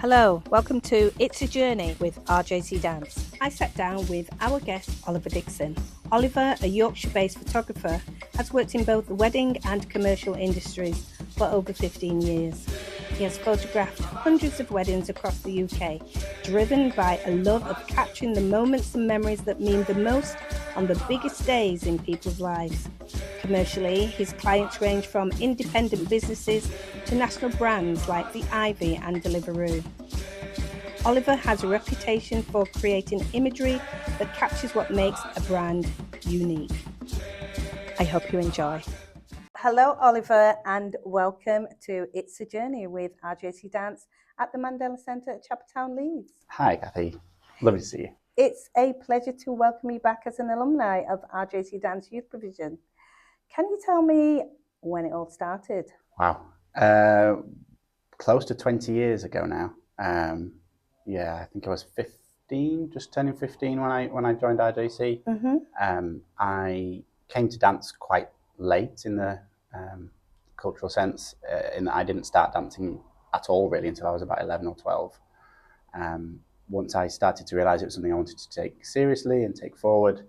Hello, welcome to It's a Journey with RJC Dance. I sat down with our guest, Oliver Dixon. Oliver, a Yorkshire-based photographer, has worked in both the wedding and commercial industries for over 15 years. He has photographed hundreds of weddings across the UK, driven by a love of capturing the moments and memories that mean the most on the biggest days in people's lives. Commercially, his clients range from independent businesses to national brands like the Ivy and Deliveroo. Oliver has a reputation for creating imagery that captures what makes a brand unique. I hope you enjoy. Hello, Oliver, and welcome to It's a Journey with RJC Dance at the Mandela Centre at Chapeltown, Leeds. Hi, Kathy. Lovely to see you. It's a pleasure to welcome you back as an alumni of RJC Dance Youth Provision. Can you tell me when it all started? Wow. Close to 20 years ago now. I think I was 15, just turning 15 when I joined RJC. Mm-hmm. I came to dance quite late in the cultural sense, in that I didn't start dancing at all really until I was about 11 or 12. Once I started to realise it was something I wanted to take seriously and take forward,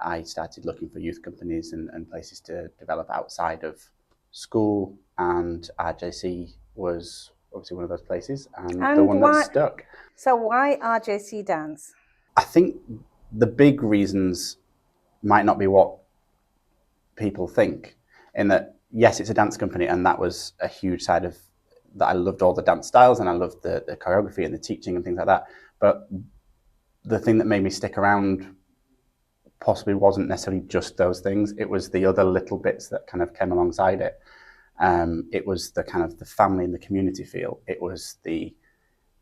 I started looking for youth companies and places to develop outside of school, and RJC was obviously one of those places, and the one that stuck. So why RJC Dance? I think the big reasons might not be what people think, in that, yes, it's a dance company, and that was a huge side of that. I loved all the dance styles, and I loved the choreography and the teaching and things like that. But the thing that made me stick around possibly wasn't necessarily just those things. It was the other little bits that kind of came alongside it. It was the kind of the family and the community feel. It was the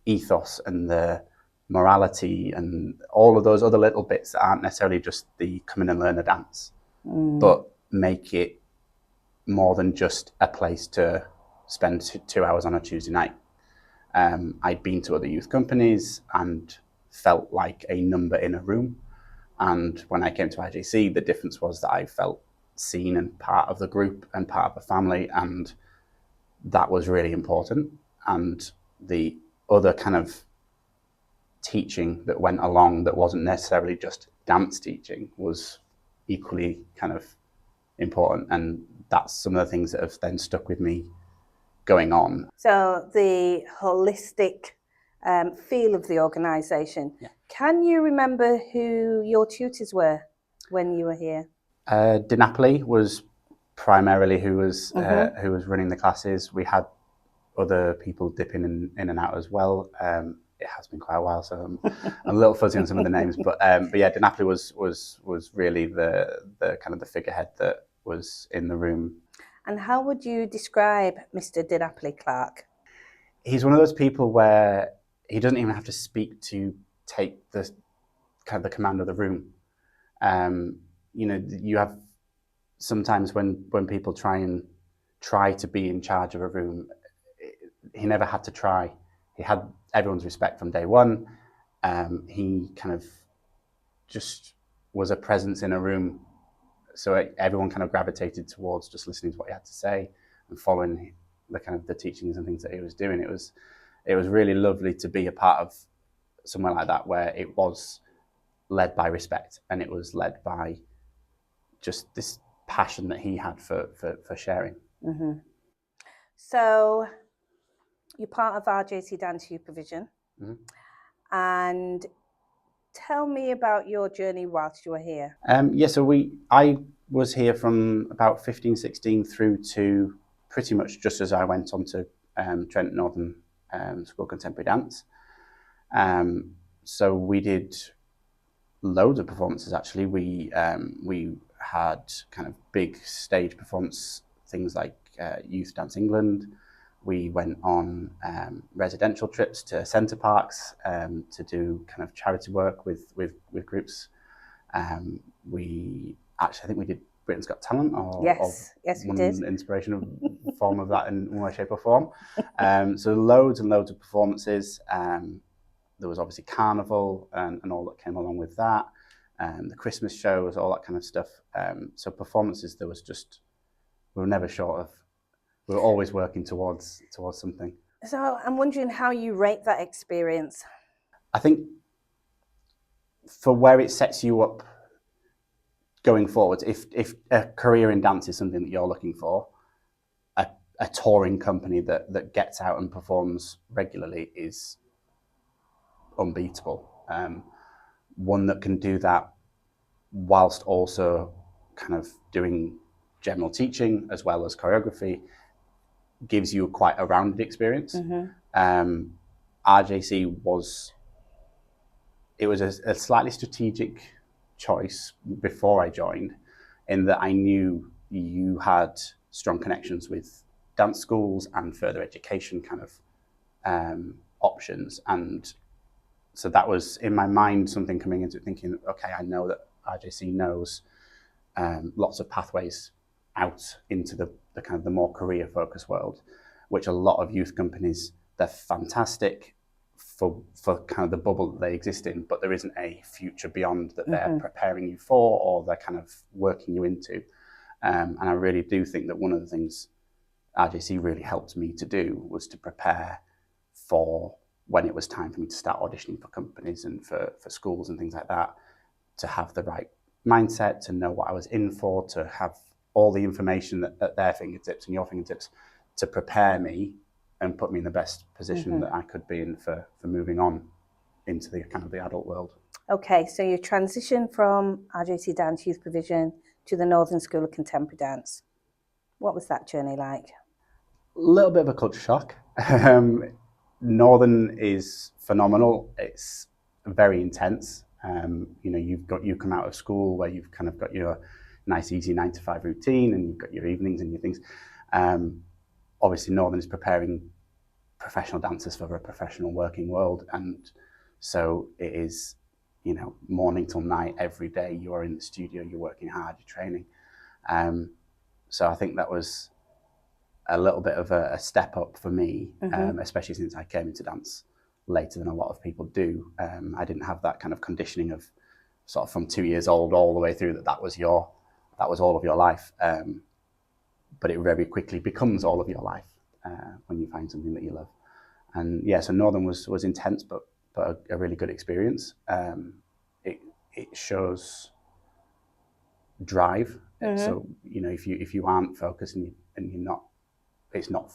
ethos and the morality and all of those other little bits that aren't necessarily just the come in and learn a dance, but make it more than just a place to spend 2 hours on a Tuesday night. I'd been to other youth companies and felt like a number in a room. And when I came to RJC, the difference was that I felt seen and part of the group and part of the family, and that was really important. And the other kind of teaching that went along that wasn't necessarily just dance teaching was equally kind of important, and that's some of the things that have then stuck with me going on. So the holistic feel of the organisation. Yeah. Can you remember who your tutors were when you were here? Di Napoli was primarily who was running the classes. We had other people dipping in and out as well. It has been quite a while, so I'm a little fuzzy on some of the names. But yeah, Di Napoli was really the kind of the figurehead that was in the room. And how would you describe Mr. Di Napoli Clark? He's one of those people where he doesn't even have to speak to take the kind of the command of the room. You have sometimes when people try to be in charge of a room, he never had to try. He had everyone's respect from day one. He kind of just was a presence in a room, so everyone kind of gravitated towards just listening to what he had to say and following the kind of the teachings and things that he was doing. It was really lovely to be a part of somewhere like that, where it was led by respect and it was led by just this passion that he had for sharing. Mm-hmm. So you're part of RJC Dance Youth Provision. Mm-hmm. And tell me about your journey whilst you were here. I was here from about 15, 16 through to pretty much just as I went on to Trent Northern School of Contemporary Dance. So we did loads of performances actually. We had kind of big stage performance things like Youth Dance England. We went on residential trips to centre parks to do kind of charity work with groups. I think we did Britain's Got Talent, yes, we did. Inspirational form of that in one way, shape or form. So loads and loads of performances. There was obviously Carnival and all that came along with that. The Christmas shows, all that kind of stuff. So performances, we were never short of. We were always working towards something. So I'm wondering how you rate that experience. I think for where it sets you up going forward, if a career in dance is something that you're looking for, a touring company that gets out and performs regularly is unbeatable. One that can do that whilst also kind of doing general teaching as well as choreography gives you quite a rounded experience. RJC was a slightly strategic choice before I joined, in that I knew you had strong connections with dance schools and further education kind of options. And so that was in my mind something coming into it, thinking, okay, I know that RJC knows lots of pathways out into the kind of the more career focused world, which a lot of youth companies, they're fantastic for kind of the bubble that they exist in, but there isn't a future beyond that they're preparing you for, or they're kind of working you into. And I really do think that one of the things RJC really helped me to do was to prepare for when it was time for me to start auditioning for companies and for schools and things like that, to have the right mindset, to know what I was in for, to have all the information at their fingertips and your fingertips to prepare me and put me in the best position that I could be in for moving on into the kind of the adult world. Okay, so you transitioned from RJC Dance Youth Provision to the Northern School of Contemporary Dance. What was that journey like? A little bit of a culture shock. Northern is phenomenal. It's very intense. You know, you come out of school where you've kind of got your nice, easy 9-to-5 routine, and you've got your evenings and your things. Obviously, Northern is preparing professional dancers for a professional working world, and so it is, you know, morning till night, every day. You are in the studio, you're working hard, you're training. So I think that was a little bit of a step up for me, especially since I came into dance later than a lot of people do. I didn't have that kind of conditioning of sort of from 2 years old all the way through that was all of your life. But it very quickly becomes all of your life when you find something that you love. And yeah, so Northern was intense, but a really good experience. It shows drive. So, you know, if you aren't focused and you're not, it's not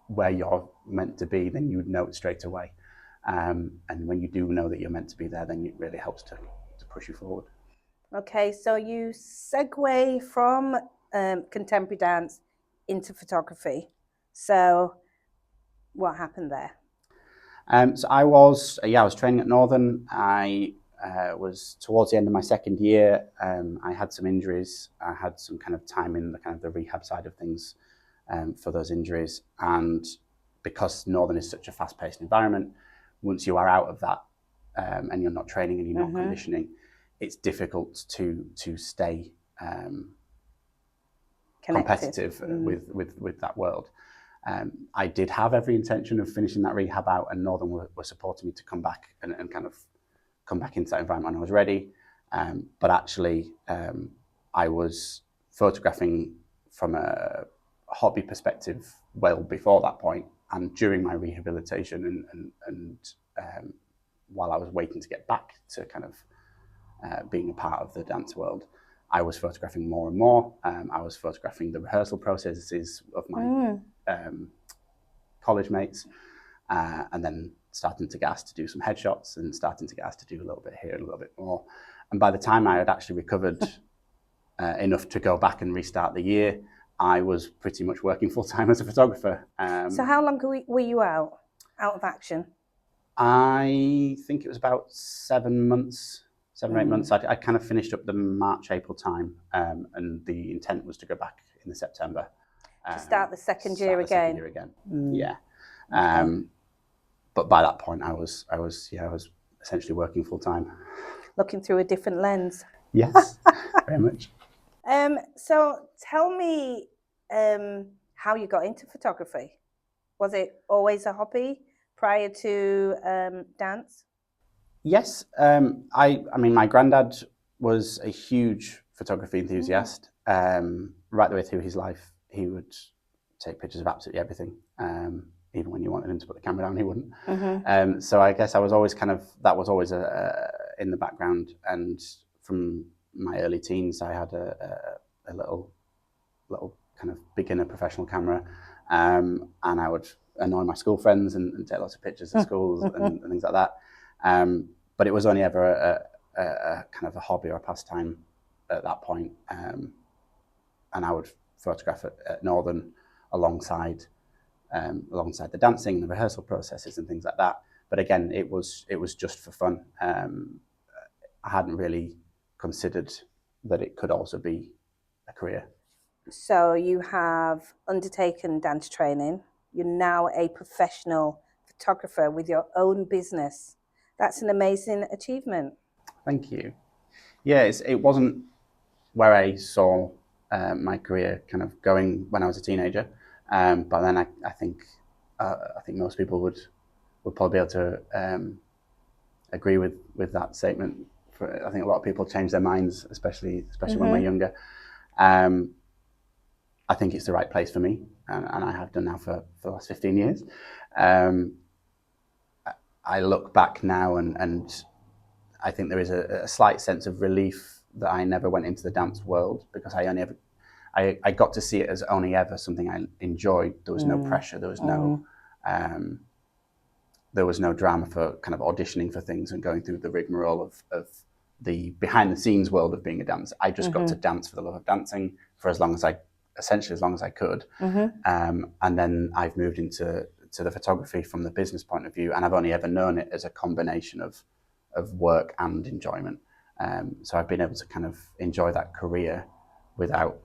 where you're meant to be, then you would know it straight away. And when you do know that you're meant to be there, then it really helps to push you forward. Okay, so you segue from contemporary dance into photography. So what happened there? So I was training at Northern. I was towards the end of my second year. I had some injuries. I had some kind of time in the kind of the rehab side of things for those injuries. And because Northern is such a fast-paced environment, once you are out of that and you're not training and you're not conditioning, it's difficult to stay competitive with that world. I did have every intention of finishing that rehab out, and Northern were supporting me to come back and kind of come back into that environment when I was ready. But actually, I was photographing from a hobby perspective well before that point, and during my rehabilitation and while I was waiting to get back to kind of being a part of the dance world, I was photographing more and more. I was photographing the rehearsal processes of my college mates, and then starting to get asked to do some headshots and starting to get asked to do a little bit here and a little bit more. And by the time I had actually recovered enough to go back and restart the year, I was pretty much working full time as a photographer. So how long were you out of action? I think it was about 7 months, 7 or 8 months. I kind of finished up the March, April time, and the intent was to go back in the September. To start the second year again. Yeah. But by that point, I was essentially working full time. Looking through a different lens. Yes, very much. So tell me how you got into photography. Was it always a hobby prior to dance? Yes. I mean, my granddad was a huge photography enthusiast. Right the way through his life, he would take pictures of absolutely everything. even when you wanted him to put the camera down, he wouldn't. Mm-hmm. So I guess I was always that was always in the background. And from my early teens, I had a little kind of beginner professional camera, and I would annoy my school friends and take lots of pictures at schools and things like that. But it was only ever a kind of a hobby or a pastime at that point. And I would photograph at Northern alongside the dancing, the rehearsal processes and things like that. But again, it was just for fun. I hadn't really considered that it could also be a career. So you have undertaken dance training. You're now a professional photographer with your own business. That's an amazing achievement. Thank you. Yeah, it wasn't where I saw my career kind of going when I was a teenager, but then I think most people would probably be able to agree with that statement. I think a lot of people change their minds, especially when we're younger. I think it's the right place for me, and I have done now for the last 15 years. I look back now and I think there is a slight sense of relief that I never went into the dance world, because I got to see it as only ever something I enjoyed. There was no pressure. There was no drama for kind of auditioning for things and going through the rigmarole of the behind the scenes world of being a dancer. I just got to dance for the love of dancing for as long as I could. And then I've moved into the photography from the business point of view, and I've only ever known it as a combination of work and enjoyment. So I've been able to kind of enjoy that career without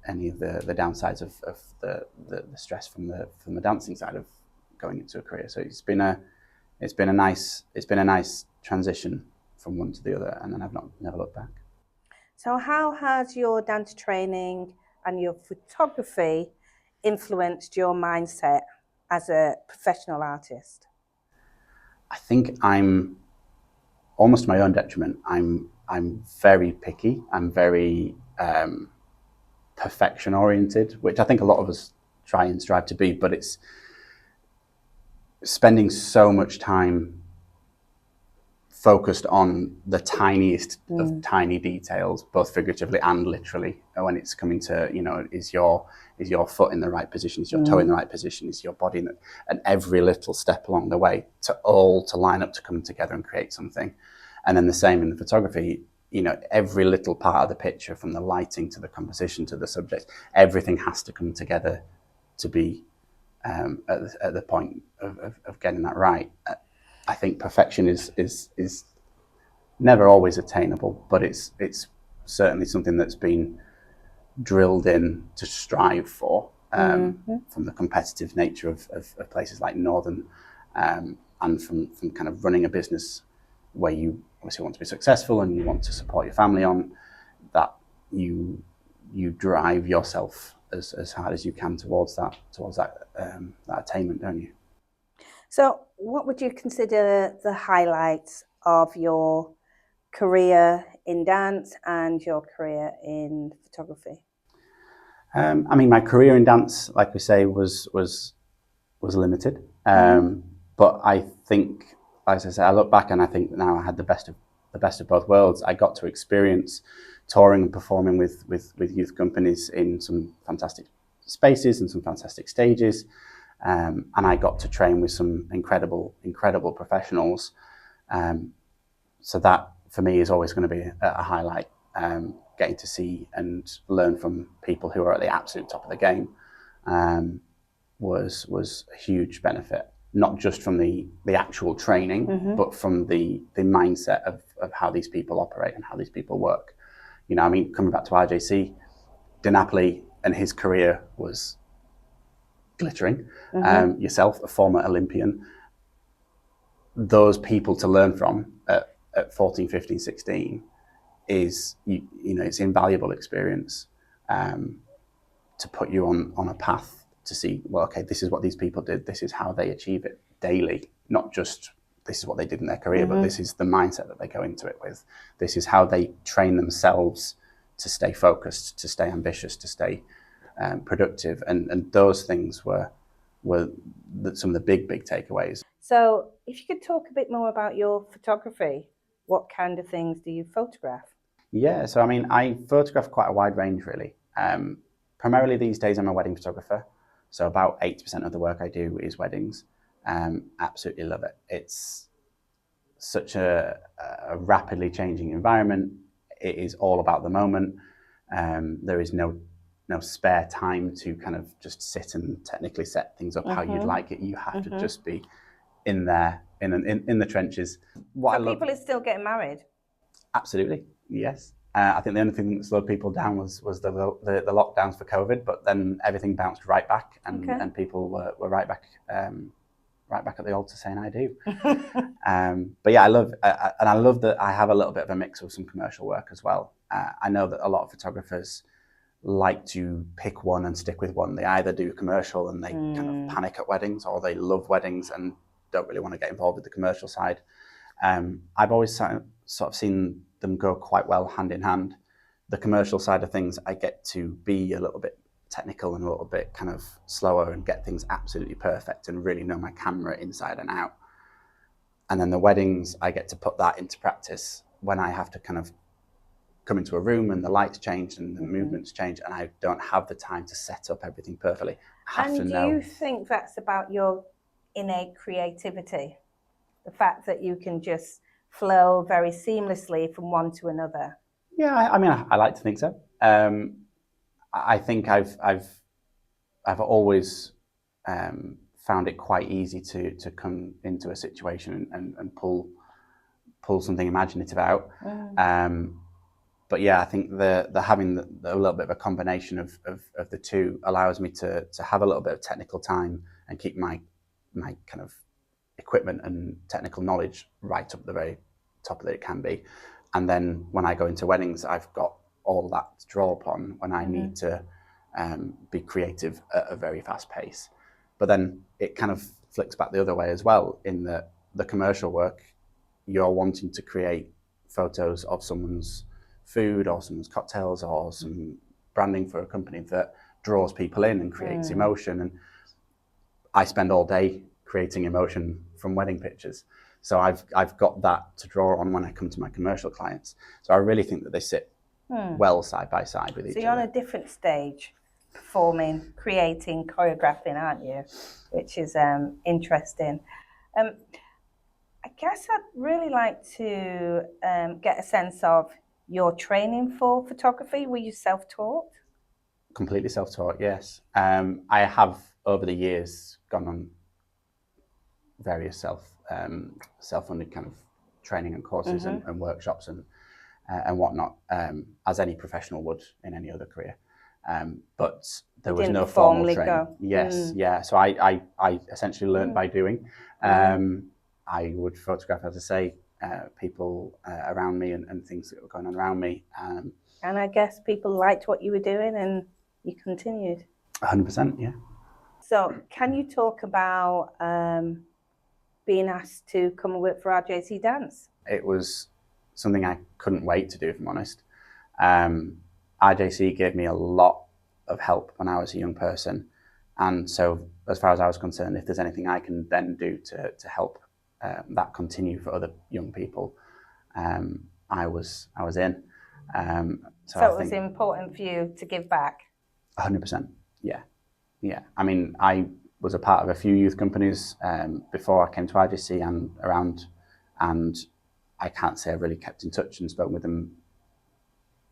any of the downsides of the stress from the dancing side of going into a career. So it's been a nice transition from one to the other, and then I've never looked back. So how has your dance training and your photography influenced your mindset as a professional artist? I think I'm almost to my own detriment. I'm very picky. I'm very perfection oriented, which I think a lot of us try and strive to be, but it's spending so much time focused on the tiniest of tiny details, both figuratively and literally. When it's coming to, is your foot in the right position? Is your toe in the right position? Is your body and every little step along the way to line up to come together and create something. And then the same in the photography. Every little part of the picture, from the lighting to the composition to the subject, everything has to come together to be at the point of getting that right. I think perfection is never always attainable, but it's certainly something that's been drilled in to strive for, from the competitive nature of places like Northern, and from kind of running a business where you obviously want to be successful and you want to support your family on that. You drive yourself as hard as you can towards that attainment, don't you? So what would you consider the highlights of your career in dance and your career in photography? My career in dance, like we say, was limited. But I think, as I say, I look back and I think now I had the best of both worlds. I got to experience touring and performing with youth companies in some fantastic spaces and some fantastic stages. And I got to train with some incredible professionals. So that, for me, is always going to be a highlight. Getting to see and learn from people who are at the absolute top of the game was a huge benefit. Not just from the actual training, but from the mindset of how these people operate and how these people work. Coming back to RJC, DiNapoli and his career was glittering. Yourself, a former Olympian, those people to learn from at 14, 15, 16 is, it's invaluable experience to put you on a path to see, well, okay, this is what these people did. This is how they achieve it daily. Not just this is what they did in their career, but this is the mindset that they go into it with. This is how they train themselves to stay focused, to stay ambitious, to stay productive. And those things were were some of the big takeaways. So if you could talk a bit more about your photography, what kind of things do you photograph? Yeah, so I mean, I photograph quite a wide range, really. Primarily these days, I'm a wedding photographer. So about 80% of the work I do is weddings. Absolutely love it. It's such a rapidly changing environment. It is all about the moment. There is no spare time to kind of just sit and technically set things up how you'd like it. You have to just be in there, in the trenches. What so people are still getting married? Absolutely, yes. I think the only thing that slowed people down was the lockdowns for COVID, but then everything bounced right back, and people were right back at the altar saying I do. But yeah, I love that I have a little bit of a mix with some commercial work as well. I know that a lot of photographers like to pick one and stick with one. They either do commercial and they kind of panic at weddings, or they love weddings and don't really want to get involved with the commercial side. I've always sort of seen them go quite well hand in hand. The commercial side of things, I get to be a little bit technical and a little bit kind of slower and get things absolutely perfect and really know my camera inside and out. And then the weddings, I get to put that into practice when I have to kind of come into a room and the lights change and the movements change, and I don't have the time to set up everything perfectly. And do you think that's about your innate creativity? The fact that you can just flow very seamlessly from one to another? Yeah, I mean, I like to think so. I think I've always found it quite easy to come into a situation and pull something imaginative out. But yeah, I think the having a little bit of a combination of the two allows me to have a little bit of technical time and keep my kind of equipment and technical knowledge right up the very top that it can be. And then when I go into weddings, I've got all that to draw upon when I need to be creative at a very fast pace. But then it kind of flicks back the other way as well, in that the commercial work, you're wanting to create photos of someone's food or someone's cocktails or some branding for a company that draws people in and creates emotion. And I spend all day creating emotion from wedding pictures. So I've got that to draw on when I come to my commercial clients. So I really think that they sit well side by side with each other. So you're on a different stage, performing, creating, choreographing, aren't you? Which is interesting. I guess I'd really like to get a sense of your training for photography. Were you self-taught? Completely self-taught, yes. I have over the years gone on various self-funded kind of training and courses and workshops and whatnot, as any professional would in any other career. But there was no formal training. Yes, yeah. So I essentially learned by doing. I would photograph, as I say, people around me and things that were going on around me. And I guess people liked what you were doing and you continued. 100%, yeah. So can you talk about being asked to come and work for RJC Dance? It was something I couldn't wait to do, if I'm honest. RJC gave me a lot of help when I was a young person. And so as far as I was concerned, if there's anything I can then do to help that continue for other young people, I was in. So it was important for you to give back? 100%, yeah. Yeah, I mean, I was a part of a few youth companies before I came to RJC and around, and I can't say I've really kept in touch and spoken with them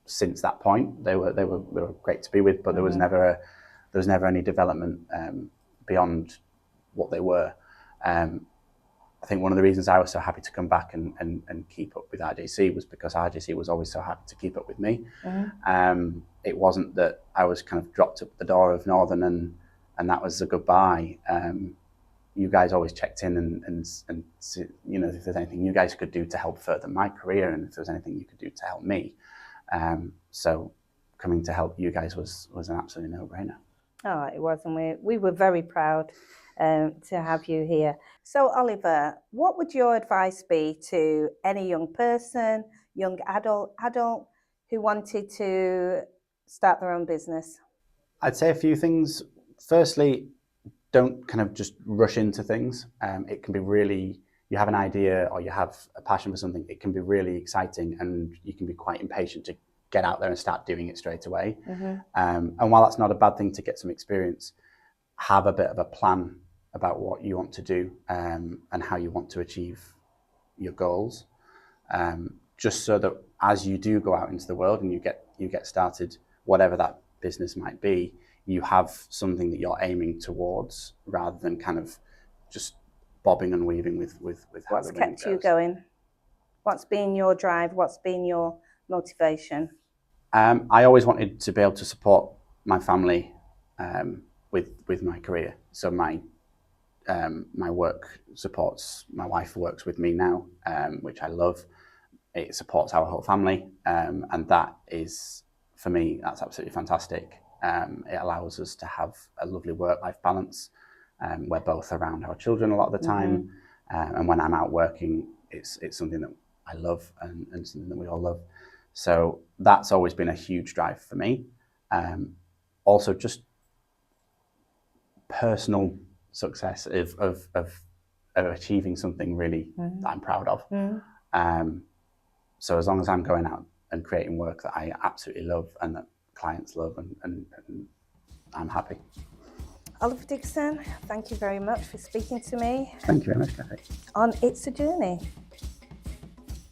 since that point. They were great to be with, but there was never any development beyond what they were. I think one of the reasons I was so happy to come back and keep up with RJC was because RJC was always so happy to keep up with me. It wasn't that I was kind of dropped up the door of Northern and that was a goodbye. You guys always checked in and you know, if there's anything you guys could do to help further my career and if there's anything you could do to help me. So coming to help you guys was an absolutely no-brainer. Oh, it was, and we were very proud to have you here. So Oliver, what would your advice be to any young person, young adult who wanted to start their own business? I'd say a few things. Firstly, don't kind of just rush into things. It can be really, you have an idea or you have a passion for something, it can be really exciting and you can be quite impatient to get out there and start doing it straight away. And while that's not a bad thing to get some experience, have a bit of a plan about what you want to do and how you want to achieve your goals. Just so that as you do go out into the world and you get started, whatever that business might be, you have something that you're aiming towards rather than kind of just bobbing and weaving with how What's the wind kept you goes. going? What's been your drive? What's been your motivation? I always wanted to be able to support my family with my career. So my work supports, my wife works with me now, which I love. It supports our whole family, and that is, for me, that's absolutely fantastic. It allows us to have a lovely work-life balance. We're both around our children a lot of the time, and when I'm out working, it's something that I love and something that we all love. So that's always been a huge drive for me. Also, just personal success of achieving something really that I'm proud of. So as long as I'm going out and creating work that I absolutely love and that clients love, and I'm happy. Oliver Dixon, thank you very much for speaking to me Thank you very much, Kathy. on It's a Journey.